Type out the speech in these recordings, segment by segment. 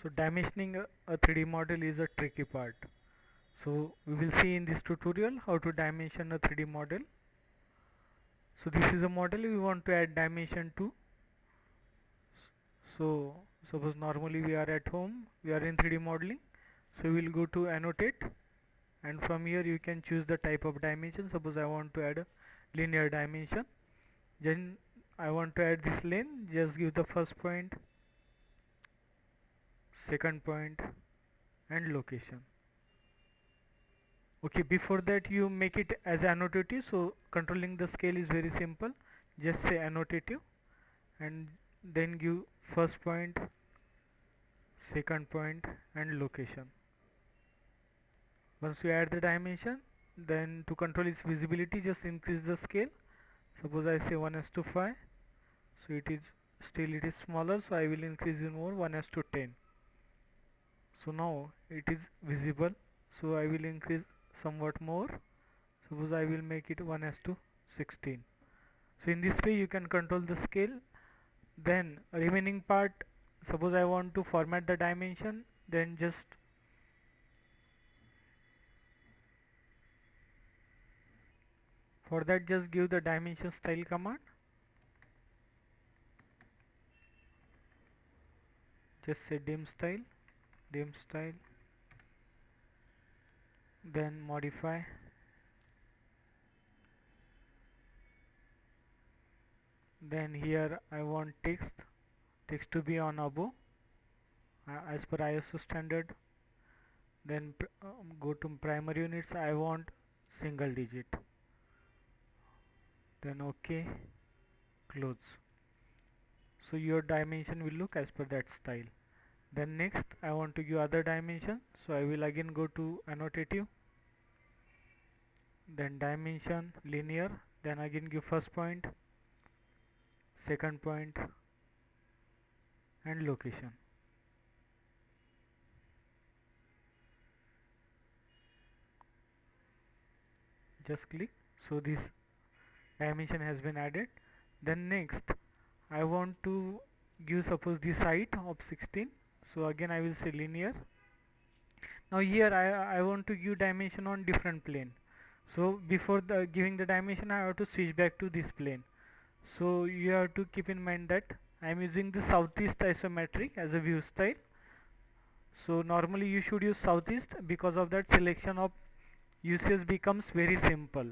So dimensioning a 3D model is a tricky part. So we will see in this tutorial how to dimension a 3D model. So this is a model we want to add dimension to. So suppose normally we are at home, we are in 3D modeling. So we will go to annotate, and from here you can choose the type of dimension. Suppose I want to add a linear dimension. Then I want to add this lane. Just give the first point, second point, and location. Okay, before that you make it as annotative, so controlling the scale is very simple. Just say annotative and then give first point, second point, and location. Once you add the dimension, then to control its visibility, just increase the scale. Suppose I say 1:5, so it is smaller, so I will increase it more, 1:10. So now it is visible, so I will increase somewhat more. Suppose I will make it 1:16. So in this way you can control the scale. Then remaining part, suppose I want to format the dimension, then just for that just give the dimension style command. Just say dim style, then modify, then here I want text to be on above as per ISO standard. Then go to primary units, I want single digit, then OK, close. So your dimension will look as per that style. Then next I want to give other dimension, so I will again go to annotative, then dimension, linear, then again give first point, second point, and location. Just click, so this dimension has been added. Then next I want to give suppose this height of 16, so again I will say linear. Now here I want to give dimension on different plane, so before giving the dimension I have to switch back to this plane. So you have to keep in mind that I am using the southeast isometric as a view style. So normally you should use southeast, because of that selection of usage becomes very simple.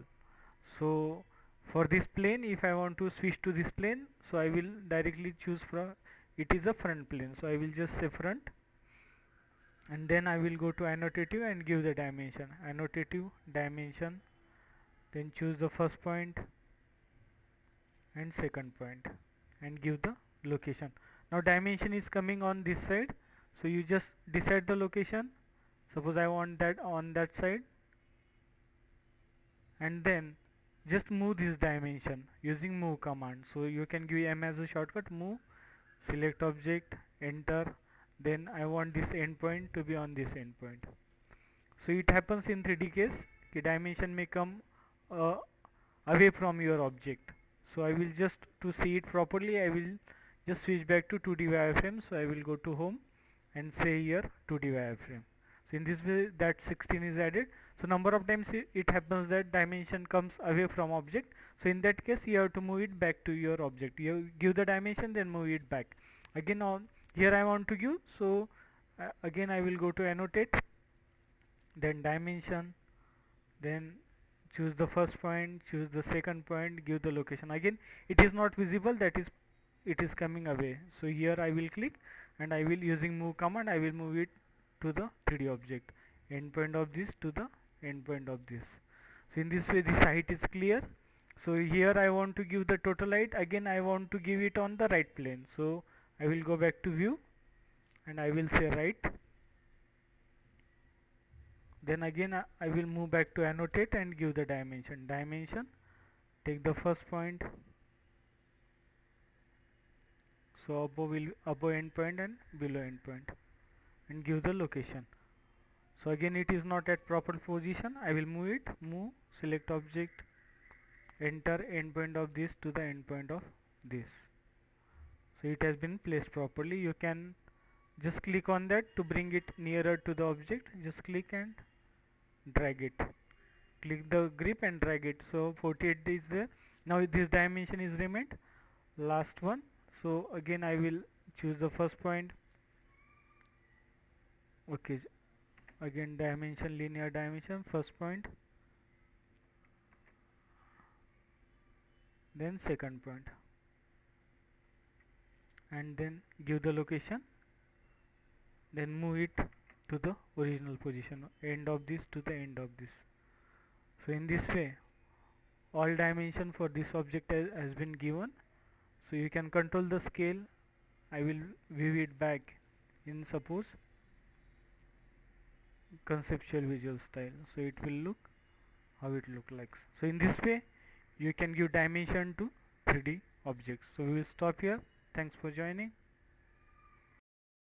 So for this plane, if I want to switch to this plane, so I will directly choose from, it is a front plane, so I will just say front, and then I will go to annotative and give the dimension, annotative, dimension, then choose the first point and second point and give the location. Now dimension is coming on this side, so you just decide the location. Suppose I want that on that side, and then just move this dimension using move command. So you can give M as a shortcut, move, select object, enter, then I want this endpoint to be on this endpoint. So it happens in 3D case, the dimension may come away from your object. So I will just, to see it properly, I will just switch back to 2D wireframe. So I will go to home and say here 2D wireframe. So in this way that 16 is added. So number of times it happens that dimension comes away from object. So in that case you have to move it back to your object. You give the dimension, then move it back. Again on here I want to give, so again I will go to annotate, then dimension, then choose the first point, choose the second point, give the location. Again it is not visible, that is it is coming away. So here I will click and I will, using move command, I will move it to the 3D object, endpoint of this to the endpoint of this. So in this way this height is clear. So here I want to give the total height, again I want to give it on the right plane. So I will go back to view and I will say right. Then again I will move back to annotate and give the dimension, take the first point, so above endpoint and below endpoint, and give the location. So again it is not at proper position, I will move it, move, select object, enter, endpoint of this to the endpoint of this. So it has been placed properly. You can just click on that to bring it nearer to the object. Just click and drag it. Click the grip and drag it. So 48 is there. Now this dimension is remained. Last one. So again I will choose the first point. Okay, again dimension, linear dimension, first point, then second point, and then give the location, then move it to the original position, end of this to the end of this. So in this way all dimension for this object has been given. So you can control the scale. I will view it back in suppose conceptual visual style, so it will look how it look like. So in this way you can give dimension to 3D objects. So we will stop here. Thanks for joining.